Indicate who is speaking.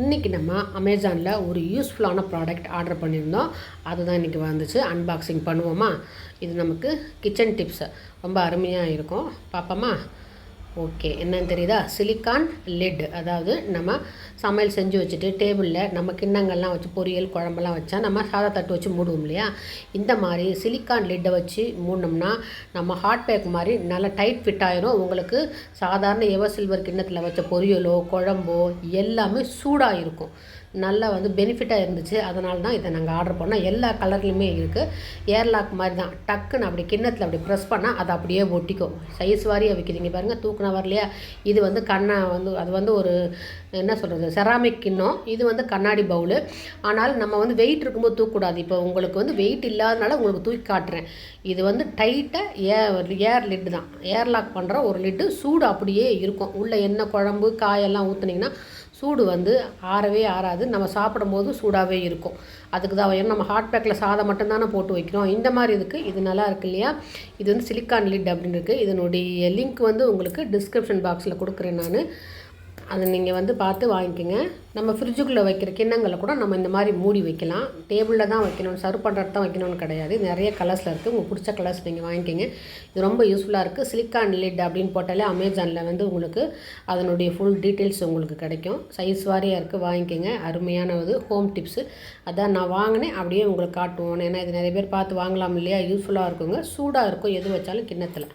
Speaker 1: இன்றைக்கி நம்ம அமேசானில் ஒரு யூஸ்ஃபுல்லான ப்ராடக்ட் ஆர்டர் பண்ணியிருந்தோம். அதுதான் இன்றைக்கி வந்துச்சு. அன்பாக்சிங் பண்ணுவோமா? இது நமக்கு கிச்சன் டிப்ஸ் ரொம்ப அருமையாக இருக்கும். பார்ப்போமா? ஓகே, என்னன்னு தெரியுதா? Silicone lid. அதாவது நம்ம சமையல் செஞ்சு வச்சுட்டு டேபிளில் நம்ம கிண்ணங்கள்லாம் வச்சு பொரியல் குழம்பெல்லாம் வச்சா நம்ம சாதா தட்டு வச்சு மூடுவோம் இல்லையா? இந்த மாதிரி சிலிக்கான் லிட்டை வச்சு மூடினோம்னா நம்ம ஹாட் பேக் மாதிரி நல்லா டைட் ஃபிட் ஆயிரும். உங்களுக்கு சாதாரண எவர் சில்வர் கிண்ணத்தில் வச்ச பொரியலோ குழம்போ எல்லாமே சூடாக இருக்கும். நல்லா பெனிஃபிட்டாக இருந்துச்சு. அதனால தான் இதை நாங்கள் ஆர்டர் பண்ணோம். எல்லா கலர்லையுமே இருக்குது. ஏர்லாக் மாதிரி தான். டக்குன்னு அப்படி கிண்ணத்தில் அப்படி ப்ரெஸ் பண்ணால் அது அப்படியே ஒட்டிக்கும். சைஸ் வாரியாக வைக்கிறீங்க பாருங்கள். தூக்குனா வரலையா? இது கண்ணை அது ஒரு என்ன சொல்கிறது, செராமிக் கிண்ணம். இது கண்ணாடி பவுலு. ஆனால் நம்ம வெயிட் இருக்கும்போது தூக்கக்கூடாது. இப்போ உங்களுக்கு வெயிட் இல்லாதனால உங்களுக்கு தூக்கி காட்டுறேன். இது டைட்டாக ஏர் லிட்டு தான். ஏர்லாக் பண்ணுற ஒரு லிட்டு. சூடு அப்படியே இருக்கும். உள்ள எண்ணெய் குழம்பு காயெல்லாம் ஊற்றுனீங்கன்னா சூடு ஆறவே ஆறாது. நம்ம சாப்பிடும்போது சூடாகவே இருக்கும். அதுக்கு தான் ஏன்னா நம்ம ஹாட் பேக்கில் சாதம் மட்டும்தானே போட்டு வைக்கிறோம். இந்த மாதிரி இருக்குது. இது நல்லா இருக்கு இல்லையா? இது சிலிக்கான் லிட் அப்படின்னு இருக்குது. இதனுடைய லிங்க் உங்களுக்கு டிஸ்கிரிப்ஷன் பாக்ஸில் கொடுக்குறேன் நான். அதை நீங்கள் பார்த்து வாங்கிக்கோங்க. நம்ம ஃப்ரிட்ஜுக்குள்ளே வைக்கிற கிண்ணங்களை கூட நம்ம இந்த மாதிரி மூடி வைக்கலாம். டேபிளில் தான் வைக்கணும், சர்வ் பண்ணுறது தான் வைக்கணும்னு கிடையாது. நிறைய கலர்ஸில் இருக்குது. உங்களுக்கு பிடிச்ச கலர்ஸ் நீங்கள் வாங்கிக்கோங்க. இது ரொம்ப யூஸ்ஃபுல்லாக இருக்குது. சிலிக்கான் லிட் அப்படின்னு போட்டாலே அமேசானில் உங்களுக்கு அதனுடைய ஃபுல் டீட்டெயில்ஸ் உங்களுக்கு கிடைக்கும். சைஸ் வாரியாக இருக்குது. வாங்கிக்கோங்க. அருமையான ஹோம் டிப்ஸு. அதான் நான் வாங்கினேன், அப்படியே உங்களுக்கு காட்டுவோம். ஏன்னா இது நிறைய பேர் பார்த்து வாங்கலாம் இல்லையா? யூஸ்ஃபுல்லாக இருக்குங்க. சூடாக இருக்கும் எது வச்சாலும் கிண்ணத்தில்.